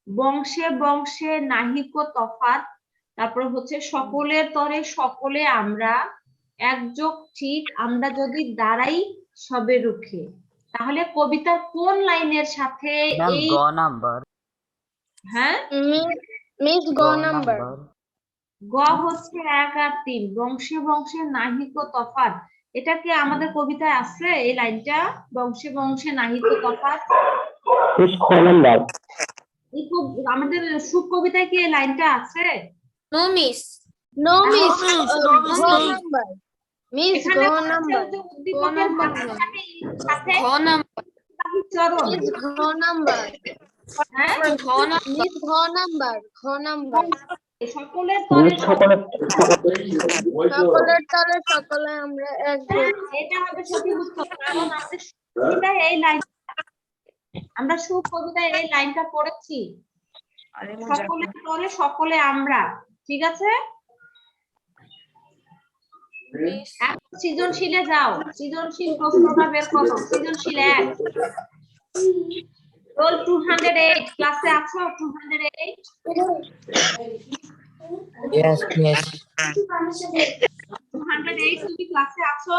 বংশে বংশে নাহিক তফাৎ, তারপর হচ্ছে সকলের তরে সকলে আমরা, একযোগ ঠিক আমরা যদি দাঁড়াই সবে রুখে। তাহলে কবিতার কোন লাইনের সাথে ম্যাম এই গ নাম্বার। হ্যাঁ মিস গ গো নাম্বার। নাম্বার। গ হচ্ছে 1 আর 3, বংশে বংশে নাহিক তফাৎ। এটা কি আমাদের কবিতায় আছে এই লাইনটা, বংশে বংশে নাহিক তফাৎ? আমাদের সুখ কবিতায় কি এই লাইনটা আছে? No miss. No miss no, go miss. Number. Miss এখানে গো বলছে নাম্বার। যে উদ্দীপকের ভাবের সাথে ঘ নাম্বার। ইঙ্গিতবাহী চরণ। মিস ঘ নাম্বার। হ্যাঁ ঘ নাম্বার। মিস ঘ নাম্বার। ঘ নাম্বার। সকলের তরে সকলের তলে সকলে আমরা একযোগ। এটা হবে সঠিক উত্তর, কারণ আমাদের কবিতায় এই লাইন, আমরা সুখ কবিতায় এই লাইনটা পড়েছি, সকলের তরে সকলে আমরা। ঠিক আছে, এখন সৃজনশীলে যাও, সৃজনশীল প্রশ্নটা বের করো। সৃজনশীল 1, রোল 208, ক্লাসে আছো 208? Yes, miss. 208 তুমি ক্লাসে আছো?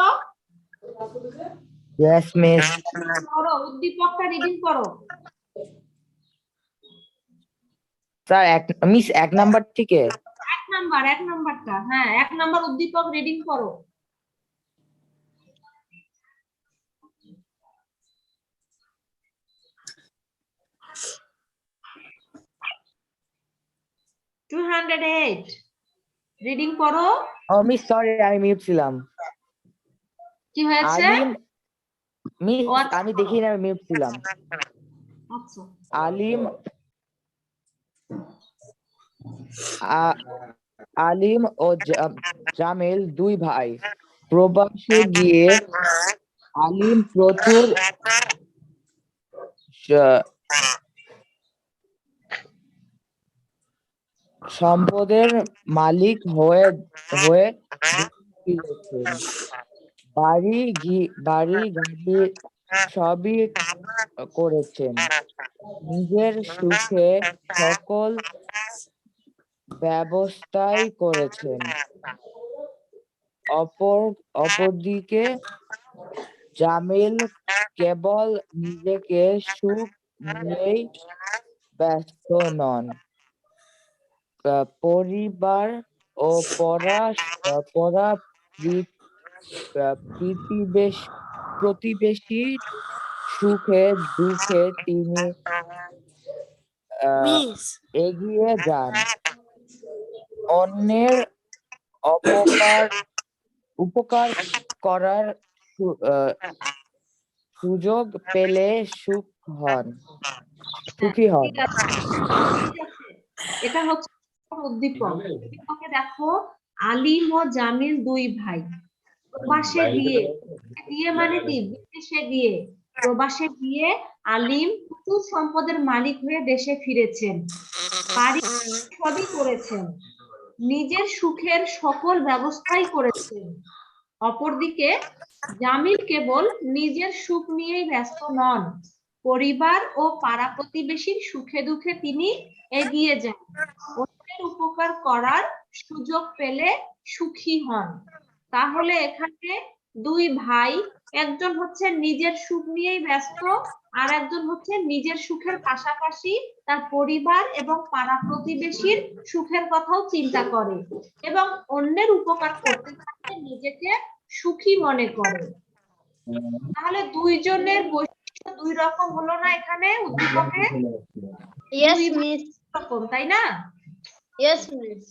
Yes, miss. করো, উদ্দীপকটা রিডিং করো। স্যার মিস 1 নাম্বার থেকে 1 নাম্বারটা, হ্যাঁ 1 নাম্বার উদ্দীপক রিডিং করো। রিডিং করো। ও মিস সরি আমি মিউট ছিলাম। কি হয়েছে? আলিম মিস ও আচ্ছা। আমি দেখি না, আমি মিউট ছিলাম। আচ্ছা, আলিম ও জামিল 2 ভাই। প্রবাসে গিয়ে আলিম প্রচুর সম্পদের মালিক হয়ে ফিরেছেন। বাড়ি গাড়ি সবই করেছেন। নিজের সুখে সকল ব্যবস্থাই করেছেন। অপরদিকে জামিল কেবল নিজেকে সুখ নিয়েই ব্যস্ত নন, পরিবার ও প্রতিবেশীর সুখে দুঃখে তিনি এগিয়ে যান। অন্যের উপকার করার সুযোগ পেলে সুখী হন। ঠিক আছে। এটা হচ্ছে উদ্দীপক। উদ্দীপকে দেখো, আলিম ও জামিল 2 ভাই প্রবাসে গিয়ে মানে কি, বিদেশে গিয়ে, প্রবাসে গিয়ে আলিম প্রচুর সম্পদের মালিক হয়ে দেশে ফিরেছেন। বাড়ি সবই করেছেন, নিজের সুখের সকল ব্যবস্থাই করেছেন। অপরদিকে জামিল কেবল নিজের সুখ নিয়েই ব্যস্ত নন, পরিবার ও পাড়া প্রতিবেশীর সুখে দুঃখে তিনি এগিয়ে যান। অন্যের উপকার করার সুযোগ পেলে সুখী হন। তাহলে এখানে 2 ভাই, একজন হচ্ছে নিজের সুখ নিয়েই ব্যস্ত, আর একজন হচ্ছে নিজের সুখের পাশাপাশি তার পরিবার এবং পাড়া প্রতিবেশীর সুখের কথাও চিন্তা করে এবং অন্যের উপকার করতে থাকতে নিজেকে সুখী মনে করে। তাহলে 2 জনের বৈশিষ্ট্য 2 রকম হলো না এখানে উদ্দীপকে? Yes miss. তাই না? Yes miss.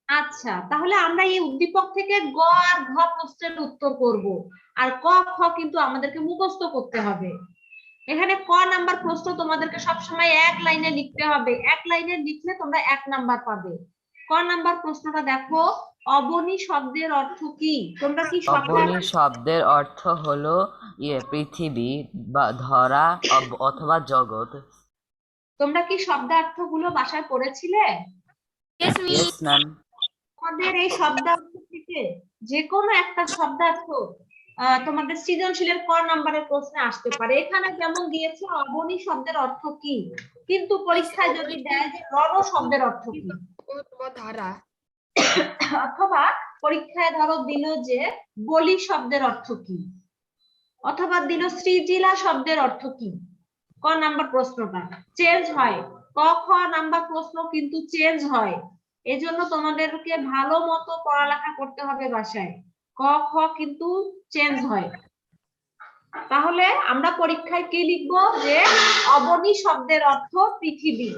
আচ্ছা, তাহলে আমরা এই উদ্দীপক থেকে গ আর ঘ প্রশ্নের উত্তর করব, আর ক খ কিন্তু আমাদেরকে মুখস্থ করতে হবে। এখানে ক নাম্বার প্রশ্ন তোমাদেরকে সবসময় 1 লাইনে লিখতে হবে, 1 লাইনে লিখলে তোমরা 1 নাম্বার পাবে। ক নাম্বার প্রশ্নটা দেখো, অবনী শব্দের অর্থ কি? তোমরা কি অবনী শব্দের অর্থ হলো পৃথিবী বা ধরা অথবা জগৎ। তোমরা কি শব্দার্থগুলো বাসায় পড়েছিলে? Yes, miss. Yes ma'am. তোমাদের এই শব্দার্থ থেকে যে কোনো একটা শব্দার্থ তোমাদের সৃজনশীলের ক নাম্বারের প্রশ্নে আসতে পারে। এখানে যেমন দিয়েছে অবনী শব্দের অর্থ কি, কিন্তু পরীক্ষায় যদি দেয় যে রণ শব্দের অর্থ কি, ধারা। অথবা পরীক্ষায় ধরো দিল যে বলি শব্দের অর্থ কি, অথবা দিল সৃজিলা শব্দের অর্থ কি, ক নাম্বার প্রশ্নটা চেঞ্জ হয়। ক খ নাম্বার প্রশ্ন কিন্তু চেঞ্জ হয়, এজন্য তোমাদেরকে ভালো মতো পড়ালেখা করতে হবে বাসায়। ক খ কিন্তু চেঞ্জ হয়। তাহলে আমরা পরীক্ষায় কি লিখবো, যে অবনী শব্দের অর্থ পৃথিবী,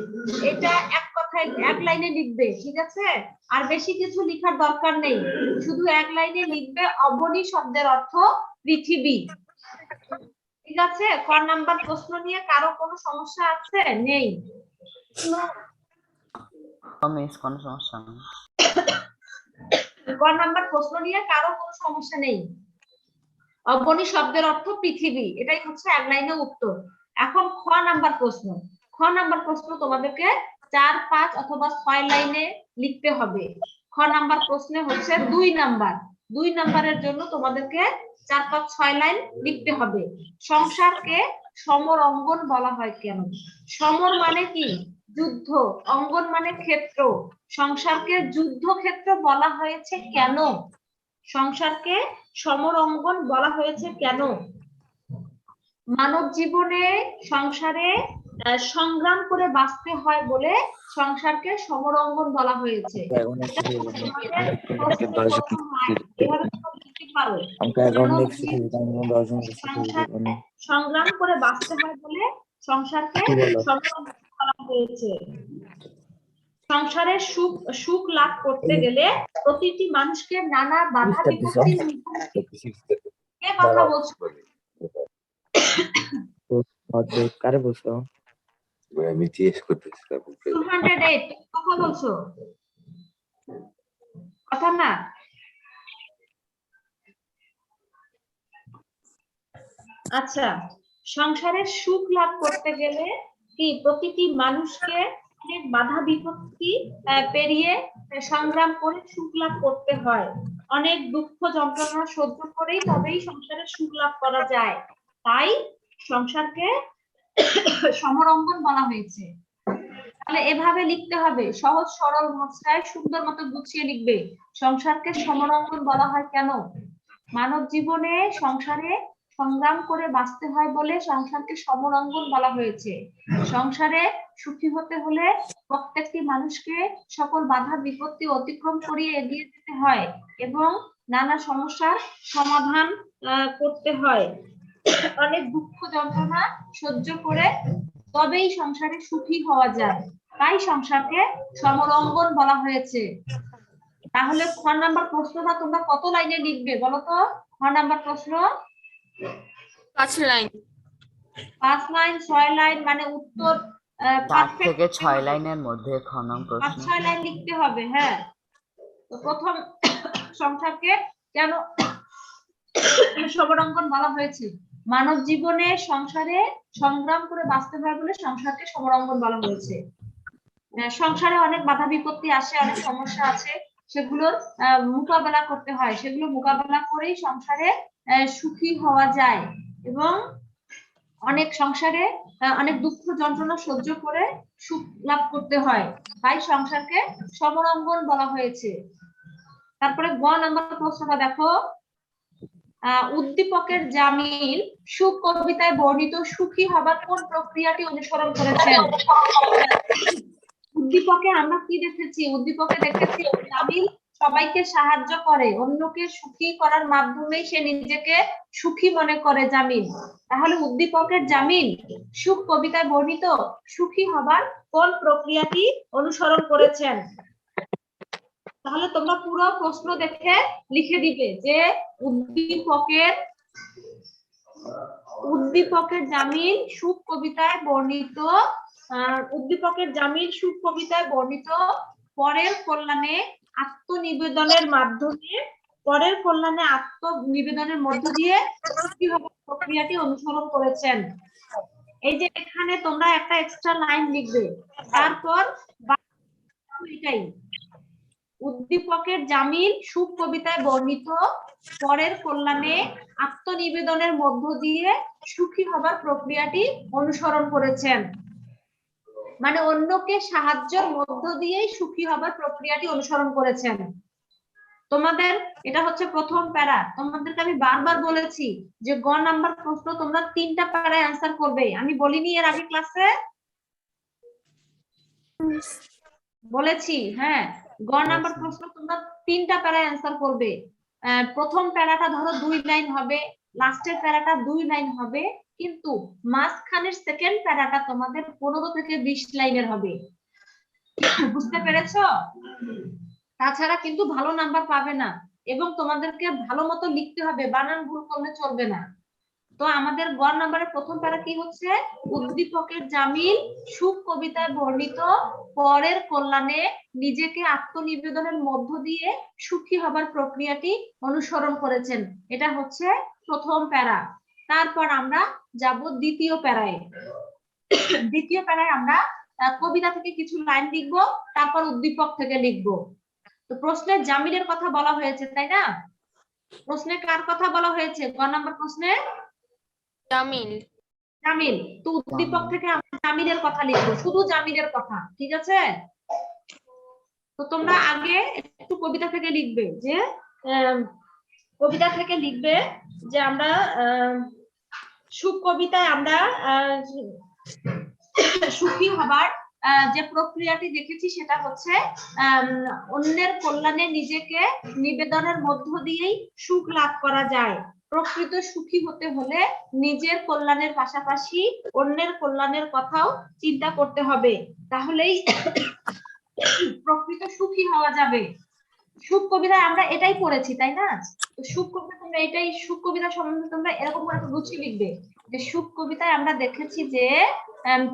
এটা এক কথায় এক লাইনে লিখবে, ঠিক আছে? আর বেশি কিছু লেখার দরকার নেই, শুধু এক লাইনে লিখবে অবনী শব্দের অর্থ পৃথিবী, ঠিক আছে? ক নাম্বার প্রশ্ন নিয়ে কারো কোনো সমস্যা আছে? নেই? মিস কোনো সমস্যা নেই। ক নাম্বার প্রশ্ন নিয়ে কারো কোনো সমস্যা নেই। অবনী শব্দের অর্থ পৃথিবী, এটাই হচ্ছে এক লাইনে উত্তর। এখন খ নাম্বার প্রশ্ন। খ নাম্বার প্রশ্ন তোমাদেরকে 4, 5 অথবা 6 লাইনে লিখতে হবে। খ নাম্বার প্রশ্নে হচ্ছে 2 নাম্বার, 2 নাম্বারের জন্য তোমাদেরকে 4, 5, 6 লাইন লিখতে হবে। সংসারকে সমর অঙ্গন বলা হয় কেন? সমর মানে কি? যুদ্ধ, অঙ্গন মানে ক্ষেত্র। সংসারকে যুদ্ধ ক্ষেত্র বলা হয়েছে কেন? সংসারকে সমর অঙ্গন বলা হয়েছে কেন? মানব জীবনে সংসারে সংগ্রাম করে বাঁচতে হয় বলে সংসারকে সমর অঙ্গন বলা হয়েছে। সংগ্রাম করে বাঁচতে হয় বলে সংসারকে সমর অঙ্গন বলা হয়েছে। সংসারের সুখ লাভ করতে গেলে প্রতিটি মানুষকে নানা বাধা বিপত্তির কে কথা বলছো? কারে বলছো? আমি জিজ্ঞেস করতেছিলাম 208 কথা বলছো, কথা না? আচ্ছা, সংসারের সুখ লাভ করতে গেলে কি প্রতিটি মানুষকে অনেক বাধা বিপত্তি পেরিয়ে সংগ্রাম করে সুখ লাভ করতে হয়। অনেক দুঃখ যন্ত্রণা সহ্য করেই তবেই সংসারের সুখ লাভ করা যায়। তাই সংসারকে সমর অঙ্গন বলা হয়েছে। তাহলে এভাবে লিখতে হবে, সহজ সরল ভাষায় সুন্দর মতো গুছিয়ে লিখবে। সংসারকে সমর অঙ্গন বলা হয় কেন? মানব জীবনে সংসারে সংগ্রাম করে বাঁচতে হয় বলে সংসারকে সমর অঙ্গন বলা হয়েছে। সংসারে সুখী হতে হলে প্রত্যেকটি মানুষকে সকল বাধা বিপত্তি অতিক্রম করিয়ে এগিয়ে যেতে হয় এবং নানা সমস্যার সমাধান করতে হয়। অনেক দুঃখ যন্ত্রণা সহ্য করে তবেই সংসারে সুখী হওয়া যায়, তাই সংসারকে সমর অঙ্গন বলা হয়েছে। তাহলে খ নাম্বার প্রশ্নটা তোমরা কত লাইনে লিখবে বলো তো? খ নাম্বার প্রশ্ন 5 লাইন। 5 লাইন, 6 লাইন, মানে উত্তর 4 থেকে 6 লাইনের মধ্যে খ নাম্বার প্রশ্ন 5-6 লাইন লিখতে হবে। হ্যাঁ, তো প্রথম সংসারকে কেন সমর অঙ্গন বলা হয়েছে? মানব জীবনে সংসারে সংগ্রাম করে বাঁচতে হয় বলে সংসারকে সমর অঙ্গন বলা হয়েছে। সংসারে অনেক বাধা বিপত্তি আসে, অনেক সমস্যা আছে, সেগুলোর মোকাবেলা করতে হয়, সেগুলো মোকাবেলা করেই সংসারে সুখী হওয়া যায় এবং অনেক সংসারে অনেক দুঃখ যন্ত্রণা সহ্য করে সুখ লাভ করতে হয়, তাই সংসারকে সমর অঙ্গন বলা হয়েছে। তারপরে গ নাম্বার প্রশ্নটা দেখো, উদ্দীপকের জামিল সুখ কবিতায় বর্ণিত সুখী হবার কোন প্রক্রিয়াটি অনুসরণ করেছেন? উদ্দীপকে আমরা কি দেখেছি? উদ্দীপকে দেখেছি জামিল সবাইকে সাহায্য করে, অন্যকে সুখী করার মাধ্যমে সে নিজেকে সুখী মনে করে জামিল। তাহলে উদ্দীপকের জামিল সুখ কবিতায় বর্ণিত সুখী হবার কোন প্রক্রিয়াটি অনুসরণ করেছেন? তাহলে তোমরা পুরো প্রশ্ন দেখে লিখে দিবে যে উদ্দীপকের জামিল সুখ কবিতায় বর্ণিত পরের কল্যাণে আত্মনিবেদনের মধ্য দিয়ে সুখী হবার প্রক্রিয়াটি অনুসরণ করেছেন। এই যে এখানে তোমরা একটা এক্সট্রা লাইন লিখবে, তারপর এটাই উদ্দীপকের জামিল সুখ কবিতায় বর্ণিত পরের কল্যাণে আত্মনিবেদনের মধ্য দিয়ে সুখী হবার প্রক্রিয়াটি অনুসরণ করেছেন। মানে অন্যকে সাহায্যের মধ্য দিয়েই সুখী হবার প্রক্রিয়াটি অনুসরণ করেছেন। তোমাদের এটা হচ্ছে প্রথম প্যারা। তোমাদেরকে আমি বারবার বলেছি যে গ নাম্বার প্রশ্ন তোমরা 3টা প্যারায় অ্যান্সার করবে। আমি বলিনি এর আগে ক্লাসে? বলেছি, হ্যাঁ। গ নাম্বার প্রশ্ন তোমরা 3টা প্যারায় অ্যান্সার করবে। প্রথম প্যারাটা ধরো 2 লাইন হবে, লাস্টের প্যারাটা 2 লাইন হবে, কিন্তু মাঝখানের সেকেন্ড প্যারাটা তোমাদের 15 থেকে 20 লাইনের হবে। বুঝতে পেরেছো? তাছাড়া কিন্তু ভালো নাম্বার পাবে না, এবং তোমাদেরকে ভালো মতো লিখতে হবে, বানান ভুল করলে চলবে না। তো আমাদের গ নাম্বারের প্রথম প্যারা কি হচ্ছে? উদ্দীপকের জামিল সুখ কবিতায় বর্ণিত পরের কল্যাণে নিজেকে আত্মনিবেদনের মধ্য দিয়ে সুখী হবার প্রক্রিয়াটি অনুসরণ করেছেন। এটা হচ্ছে প্রথম প্যারা। তারপর আমরা যাব দ্বিতীয় প্যারায়। দ্বিতীয় প্যারায় আমরা কবিতা থেকে কিছু লাইন লিখবো, তারপর উদ্দীপক থেকে লিখবো। তো প্রশ্নে জামিলের কথা বলা হয়েছে, তাই না? প্রশ্নে কার কথা বলা হয়েছে? গ নাম্বার প্রশ্নে জামিল। জামিল। তো উদ্দীপক থেকে আমরা জামিলের কথা লিখবো, শুধু জামিলের কথা, ঠিক আছে? তো তোমরা আগে একটু কবিতা থেকে লিখবে, যে কবিতা থেকে লিখবে যে আমরা সুখ কবিতায় আমরা সুখী হবার যে প্রক্রিয়াটি দেখেছি সেটা হচ্ছে অন্যের কল্যাণে নিজেকে নিবেদনের মধ্য দিয়েই সুখ লাভ করা যায়। প্রকৃত সুখী হতে হলে নিজের কল্যাণের পাশাপাশি অন্যের কল্যাণের কথাও চিন্তা করতে হবে, তাহলেই প্রকৃত সুখী হওয়া যাবে। সুখ কবিতায় আমরা এটাই পড়েছি, তাই না? তো সুখ কবিতা তোমরা এটাই, সুখ কবিতা সম্বন্ধে তোমরা এরকম করে গুছিয়ে লিখবে যে সুখ কবিতায় আমরা দেখেছি যে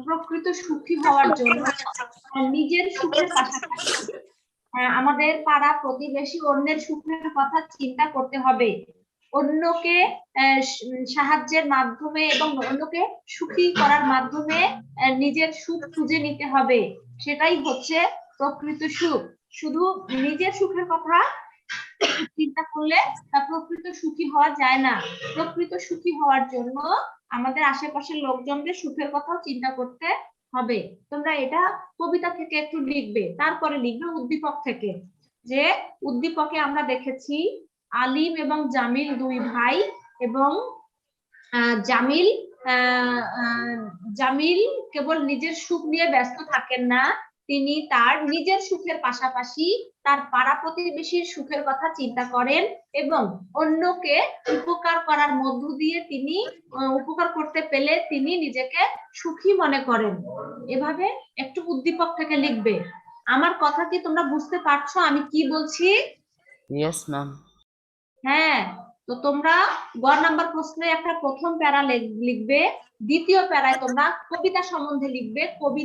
প্রকৃত সুখী হওয়ার জন্য নিজের সুখের পাশাপাশি আমাদের পাড়া প্রতিবেশী অন্যের সুখের কথা চিন্তা করতে হবে, অন্যকে সাহায্যের মাধ্যমে এবং অন্যকে সুখী করার মাধ্যমে নিজের সুখ খুঁজে নিতে হবে। সেটাই হচ্ছে প্রকৃত সুখ। শুধু নিজের সুখের কথা চিন্তা করলে প্রকৃত সুখী হওয়া যায় না। প্রকৃত সুখী হওয়ার জন্য আমাদের আশেপাশের লোকজনদের সুখের কথাও চিন্তা করতে হবে। তোমরা এটা কবিতা থেকে একটু লিখবে, তারপরে লিখবে উদ্দীপক থেকে। যে উদ্দীপকে আমরা দেখেছি আলিম এবং জামিল 2 ভাই, এবং জামিল কেবল নিজের সুখ নিয়ে ব্যস্ত থাকেন না, তিনি তার নিজের সুখের পাশাপাশি তার পাড়া প্রতিবেশীর সুখের কথা চিন্তা করেন এবং অন্যকে উপকার করার মধ্য দিয়ে তিনি উপকার করতে পেলে তিনি নিজেকে সুখী মনে করেন। এভাবে একটু উদ্দীপক থেকে লিখবে। আমার কথা কি তোমরা বুঝতে পারছো আমি কি বলছি? Yes ma'am. হ্যাঁ, তো তোমরা গ নাম্বার প্রশ্নে একটা প্রথম প্যারা লিখবে, দ্বিতীয় প্যারায় তোমরা কবিতা সম্বন্ধে লিখবে। কবিতা